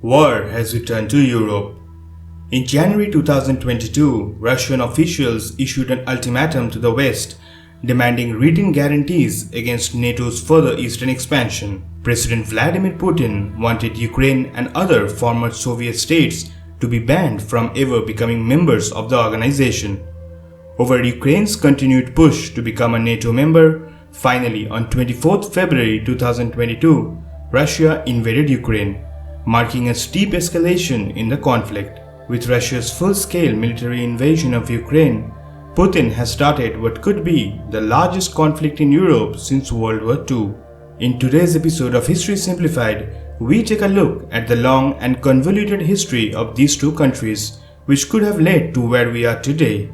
War has returned to Europe. In January 2022, Russian officials issued an ultimatum to the West, demanding written guarantees against NATO's further eastern expansion. President Vladimir Putin wanted Ukraine and other former Soviet states to be banned from ever becoming members of the organization. Over Ukraine's continued push to become a NATO member, finally on 24th February 2022, Russia invaded Ukraine, marking a steep escalation in the conflict. With Russia's full-scale military invasion of Ukraine, Putin has started what could be the largest conflict in Europe since World War II. In today's episode of History Simplified, we take a look at the long and convoluted history of these two countries, which could have led to where we are today.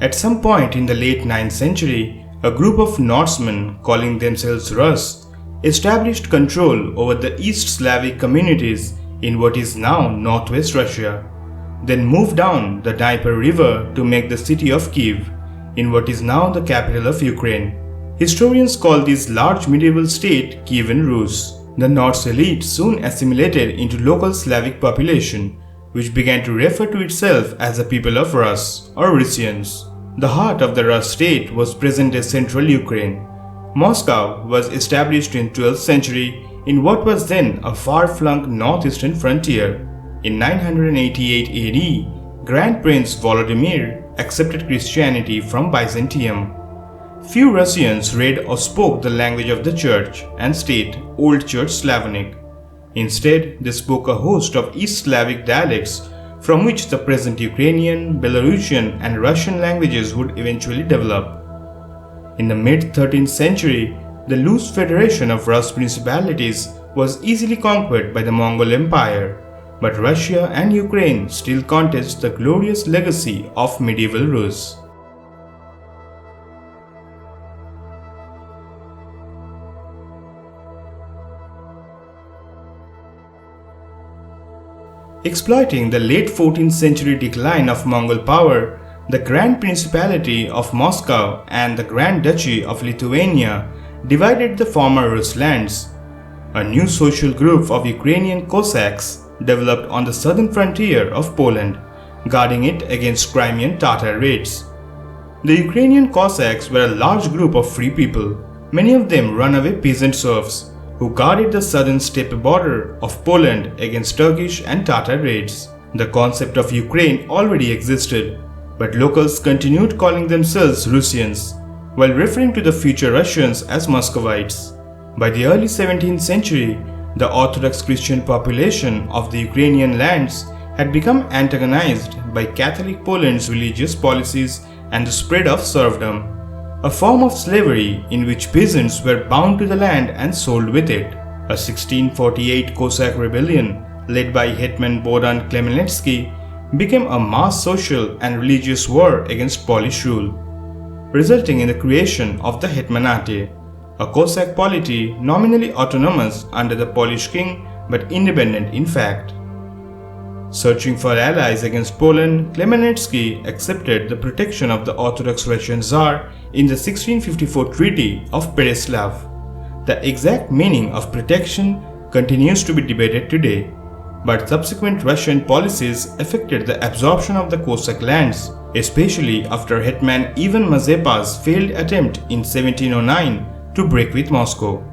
At some point in the late 9th century, a group of Norsemen calling themselves Rus established control over the East Slavic communities in what is now northwest Russia, then moved down the Dnieper River to make the city of Kiev, in what is now the capital of Ukraine. Historians call this large medieval state Kievan Rus. The Norse elite soon assimilated into local Slavic population, which began to refer to itself as the people of Rus or Russians. The heart of the Rus state was present-day central Ukraine. Moscow was established in 12th century in what was then a far-flung northeastern frontier. In 988 AD, Grand Prince Volodymyr accepted Christianity from Byzantium. Few Russians read or spoke the language of the church and state, Old Church Slavonic. Instead, they spoke a host of East Slavic dialects from which the present Ukrainian, Belarusian and Russian languages would eventually develop. In the mid-13th century, the loose federation of Rus principalities was easily conquered by the Mongol Empire, but Russia and Ukraine still contest the glorious legacy of medieval Rus. Exploiting the late 14th century decline of Mongol power, the Grand Principality of Moscow and the Grand Duchy of Lithuania divided the former Rus lands. A new social group of Ukrainian Cossacks developed on the southern frontier of Poland, guarding it against Crimean Tatar raids. The Ukrainian Cossacks were a large group of free people, many of them runaway peasant serfs, who guarded the southern steppe border of Poland against Turkish and Tatar raids. The concept of Ukraine already existed, but locals continued calling themselves Russians, while referring to the future Russians as Muscovites. By the early 17th century, the Orthodox Christian population of the Ukrainian lands had become antagonized by Catholic Poland's religious policies and the spread of serfdom, a form of slavery in which peasants were bound to the land and sold with it. A 1648 Cossack rebellion led by Hetman Bohdan Khmelnytsky became a mass social and religious war against Polish rule, resulting in the creation of the Hetmanate, a Cossack polity nominally autonomous under the Polish king but independent in fact. Searching for allies against Poland, Khmelnytsky accepted the protection of the Orthodox Russian Tsar in the 1654 Treaty of Pereislav. The exact meaning of protection continues to be debated today, but subsequent Russian policies affected the absorption of the Cossack lands, especially after Hetman Ivan Mazepa's failed attempt in 1709 to break with Moscow.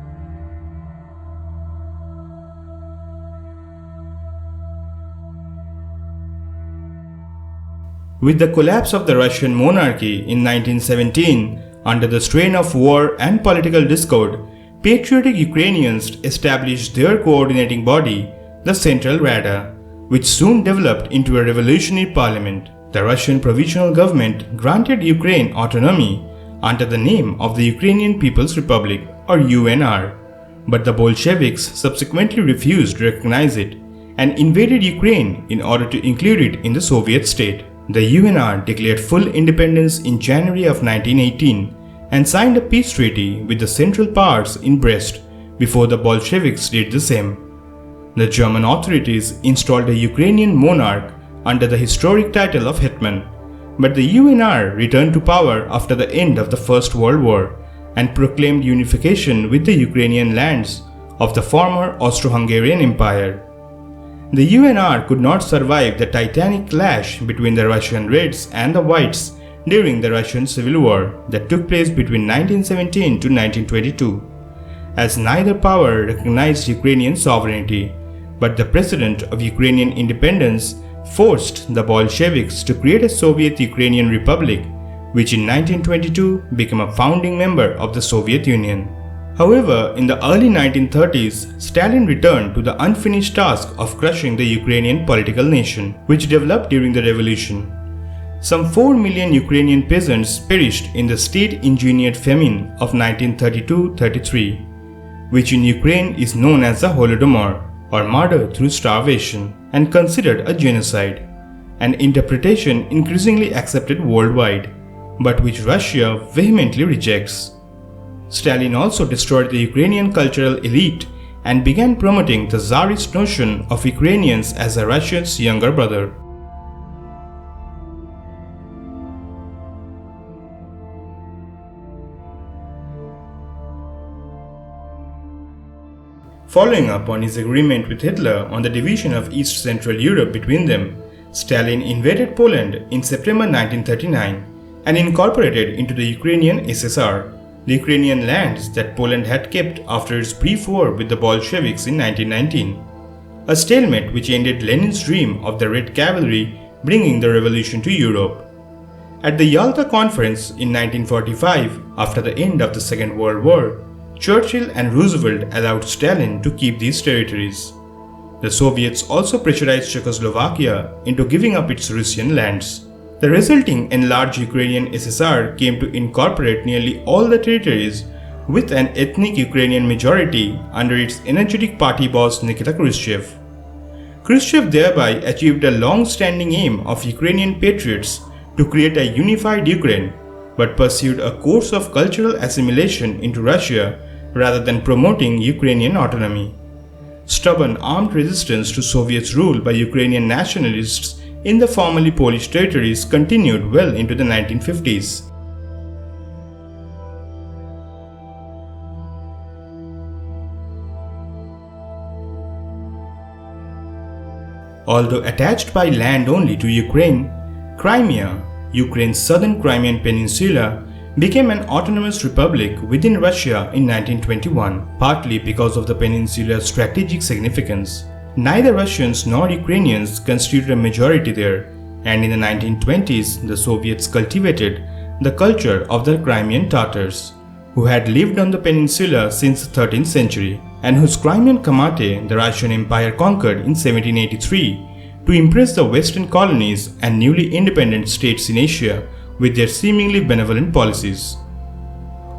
With the collapse of the Russian monarchy in 1917, under the strain of war and political discord, patriotic Ukrainians established their coordinating body, the Central Rada, which soon developed into a revolutionary parliament. The Russian Provisional Government granted Ukraine autonomy under the name of the Ukrainian People's Republic or UNR, but the Bolsheviks subsequently refused to recognize it and invaded Ukraine in order to include it in the Soviet state. The UNR declared full independence in January of 1918 and signed a peace treaty with the Central Powers in Brest before the Bolsheviks did the same. The German authorities installed a Ukrainian monarch under the historic title of Hetman, But the UNR returned to power after the end of the First World War and proclaimed unification with the Ukrainian lands of the former Austro-Hungarian Empire. The UNR could not survive the titanic clash between the Russian Reds and the Whites during the Russian Civil War that took place between 1917 to 1922, as neither power recognized Ukrainian sovereignty, but the President of Ukrainian Independence forced the Bolsheviks to create a Soviet Ukrainian Republic, which in 1922 became a founding member of the Soviet Union. However, in the early 1930s, Stalin returned to the unfinished task of crushing the Ukrainian political nation, which developed during the revolution. Some 4 million Ukrainian peasants perished in the state-engineered famine of 1932-33, which in Ukraine is known as the Holodomor, or murder through starvation, and considered a genocide, an interpretation increasingly accepted worldwide, but which Russia vehemently rejects. Stalin also destroyed the Ukrainian cultural elite and began promoting the Tsarist notion of Ukrainians as a Russian's younger brother. Following up on his agreement with Hitler on the division of East Central Europe between them, Stalin invaded Poland in September 1939 and incorporated into the Ukrainian SSR, the Ukrainian lands that Poland had kept after its brief war with the Bolsheviks in 1919, a stalemate which ended Lenin's dream of the Red Cavalry bringing the revolution to Europe. At the Yalta Conference in 1945, after the end of the Second World War, Churchill and Roosevelt allowed Stalin to keep these territories. The Soviets also pressurized Czechoslovakia into giving up its Russian lands. The resulting enlarged Ukrainian SSR came to incorporate nearly all the territories with an ethnic Ukrainian majority under its energetic party boss Nikita Khrushchev. Khrushchev thereby achieved a long-standing aim of Ukrainian patriots to create a unified Ukraine, but pursued a course of cultural assimilation into Russia rather than promoting Ukrainian autonomy. Stubborn armed resistance to Soviet rule by Ukrainian nationalists in the formerly Polish territories continued well into the 1950s. Although attached by land only to Ukraine, Crimea, Ukraine's southern Crimean peninsula, became an autonomous republic within Russia in 1921, partly because of the peninsula's strategic significance. Neither Russians nor Ukrainians constituted a majority there, and in the 1920s the Soviets cultivated the culture of the Crimean Tatars, who had lived on the peninsula since the 13th century, and whose Crimean Khamate the Russian Empire conquered in 1783 to impress the Western colonies and newly independent states in Asia with their seemingly benevolent policies.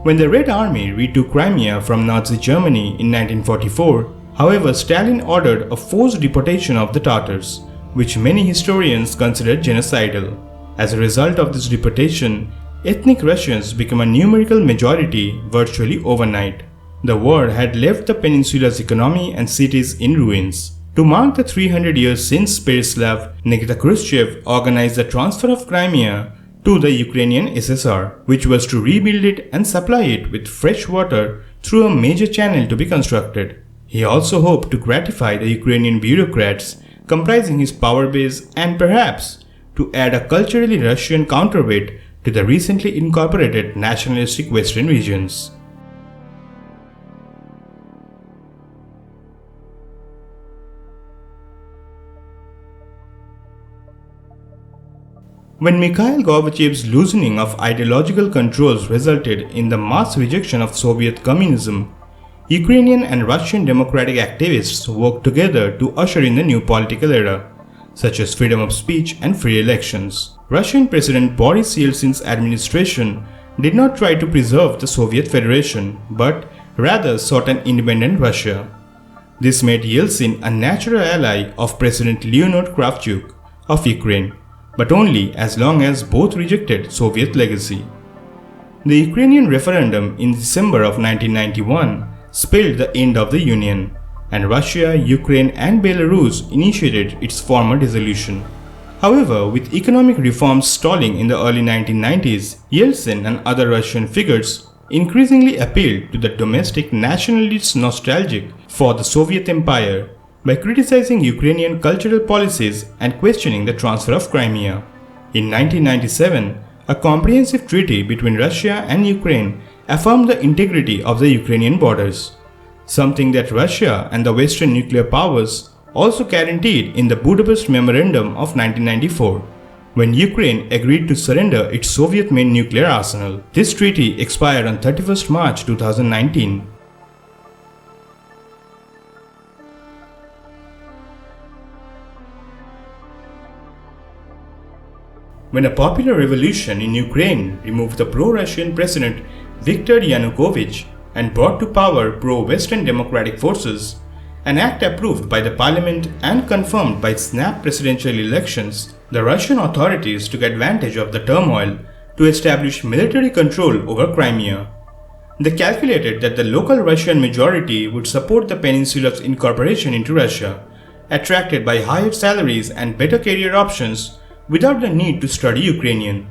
When the Red Army retook Crimea from Nazi Germany in 1944, however, Stalin ordered a forced deportation of the Tatars, which many historians consider genocidal. As a result of this deportation, ethnic Russians became a numerical majority virtually overnight. The war had left the peninsula's economy and cities in ruins. To mark the 300 years since Pereislav, Nikita Khrushchev organized the transfer of Crimea to the Ukrainian SSR, which was to rebuild it and supply it with fresh water through a major channel to be constructed. He also hoped to gratify the Ukrainian bureaucrats comprising his power base and perhaps to add a culturally Russian counterweight to the recently incorporated nationalistic Western regions. When Mikhail Gorbachev's loosening of ideological controls resulted in the mass rejection of Soviet communism, Ukrainian and Russian democratic activists worked together to usher in the new political era, such as freedom of speech and free elections. Russian President Boris Yeltsin's administration did not try to preserve the Soviet Federation, but rather sought an independent Russia. This made Yeltsin a natural ally of President Leonid Kravchuk of Ukraine, but only as long as both rejected Soviet legacy. The Ukrainian referendum in December of 1991 spelled the end of the Union, and Russia, Ukraine and Belarus initiated its formal dissolution. However, with economic reforms stalling in the early 1990s, Yeltsin and other Russian figures increasingly appealed to the domestic nationalists nostalgic for the Soviet Empire by criticizing Ukrainian cultural policies and questioning the transfer of Crimea. In 1997, a comprehensive treaty between Russia and Ukraine affirmed the integrity of the Ukrainian borders, something that Russia and the Western nuclear powers also guaranteed in the Budapest Memorandum of 1994, when Ukraine agreed to surrender its Soviet-made nuclear arsenal. This treaty expired on 31st March 2019. When a popular revolution in Ukraine removed the pro-Russian president Viktor Yanukovych and brought to power pro-Western democratic forces, an act approved by the parliament and confirmed by snap presidential elections, the Russian authorities took advantage of the turmoil to establish military control over Crimea. They calculated that the local Russian majority would support the peninsula's incorporation into Russia, attracted by higher salaries and better career options without the need to study Ukrainian.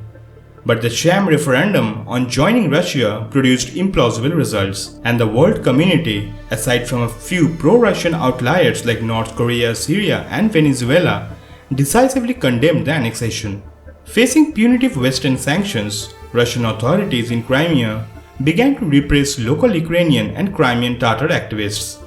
But the sham referendum on joining Russia produced implausible results, and the world community, aside from a few pro-Russian outliers like North Korea, Syria, and Venezuela, decisively condemned the annexation. Facing punitive Western sanctions, Russian authorities in Crimea began to repress local Ukrainian and Crimean Tatar activists.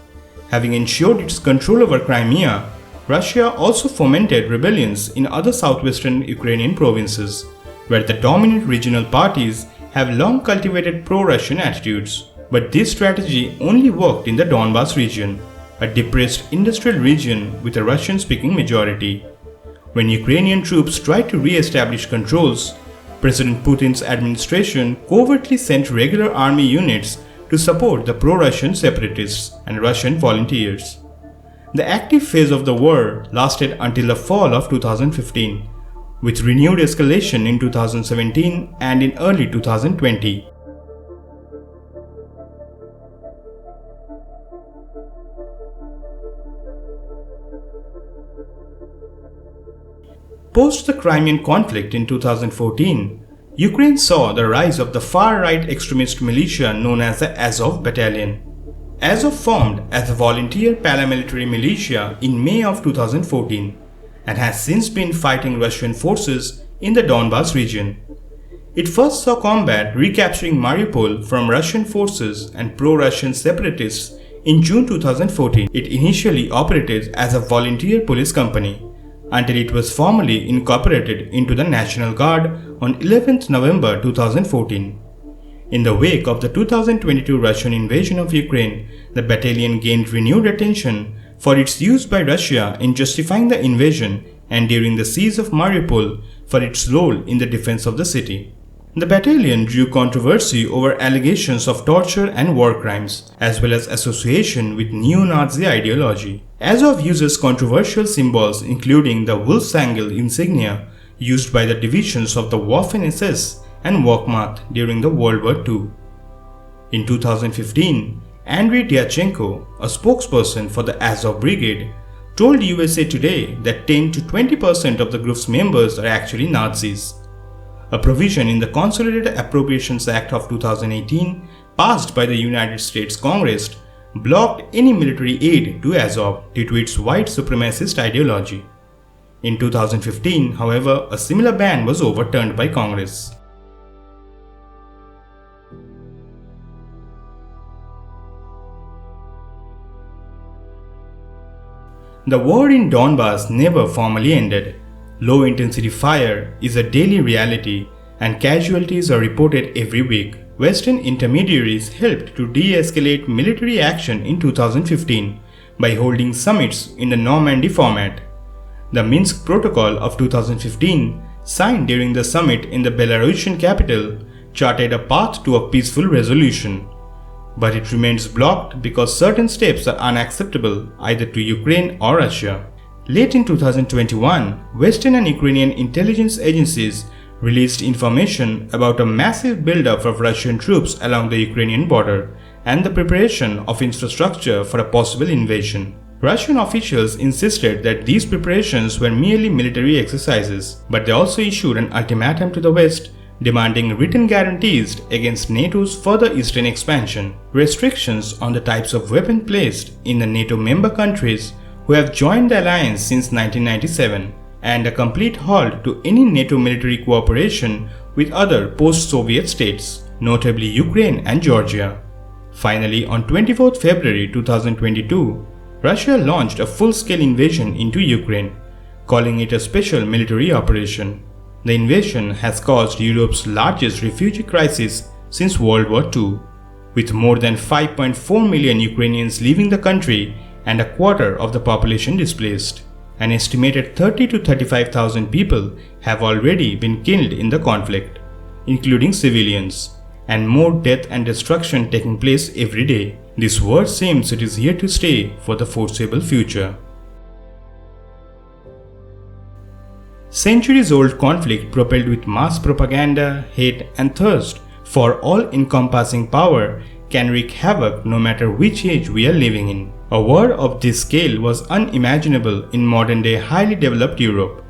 Having ensured its control over Crimea, Russia also fomented rebellions in other southwestern Ukrainian provinces, where the dominant regional parties have long cultivated pro-Russian attitudes. But this strategy only worked in the Donbas region, a depressed industrial region with a Russian-speaking majority. When Ukrainian troops tried to re-establish controls, President Putin's administration covertly sent regular army units to support the pro-Russian separatists and Russian volunteers. The active phase of the war lasted until the fall of 2015, with renewed escalation in 2017 and in early 2020. Post the Crimean conflict in 2014, Ukraine saw the rise of the far-right extremist militia known as the Azov Battalion. Azov formed as a volunteer paramilitary militia in May of 2014 and has since been fighting Russian forces in the Donbas region. It first saw combat recapturing Mariupol from Russian forces and pro-Russian separatists in June 2014. It initially operated as a volunteer police company until it was formally incorporated into the National Guard on 11th November 2014. In the wake of the 2022 Russian invasion of Ukraine, the battalion gained renewed attention for its use by Russia in justifying the invasion and during the siege of Mariupol for its role in the defense of the city. The battalion drew controversy over allegations of torture and war crimes, as well as association with neo-Nazi ideology. Azov uses controversial symbols including the Wolfsangel insignia used by the divisions of the Waffen-SS and Wehrmacht during the World War II. In 2015, Andrei Dyachenko, a spokesperson for the Azov Brigade, told USA Today that 10 to 20% of the group's members are actually Nazis. A provision in the Consolidated Appropriations Act of 2018, passed by the United States Congress, blocked any military aid to Azov due to its white supremacist ideology. In 2015, however, a similar ban was overturned by Congress. The war in Donbas never formally ended. Low-intensity fire is a daily reality and casualties are reported every week. Western intermediaries helped to de-escalate military action in 2015 by holding summits in the Normandy format. The Minsk Protocol of 2015, signed during the summit in the Belarusian capital, charted a path to a peaceful resolution. But it remains blocked because certain steps are unacceptable either to Ukraine or Russia. Late in 2021, Western and Ukrainian intelligence agencies released information about a massive buildup of Russian troops along the Ukrainian border and the preparation of infrastructure for a possible invasion. Russian officials insisted that these preparations were merely military exercises, but they also issued an ultimatum to the West demanding written guarantees against NATO's further eastern expansion, restrictions on the types of weapons placed in the NATO member countries who have joined the alliance since 1997, and a complete halt to any NATO military cooperation with other post-Soviet states, notably Ukraine and Georgia. Finally, on 24 February 2022, Russia launched a full-scale invasion into Ukraine, calling it a special military operation. The invasion has caused Europe's largest refugee crisis since World War II, with more than 5.4 million Ukrainians leaving the country and a quarter of the population displaced. An estimated 30 to 35,000 people have already been killed in the conflict, including civilians, and more death and destruction taking place every day. This war seems it is here to stay for the foreseeable future. Centuries-old conflict propelled with mass propaganda, hate and thirst for all-encompassing power can wreak havoc no matter which age we are living in. A war of this scale was unimaginable in modern-day highly developed Europe,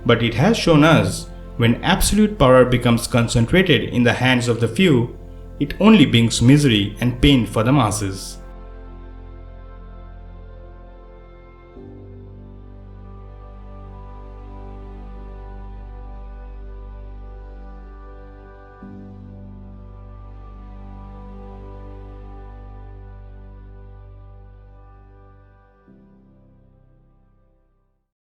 but it has shown us when absolute power becomes concentrated in the hands of the few, it only brings misery and pain for the masses.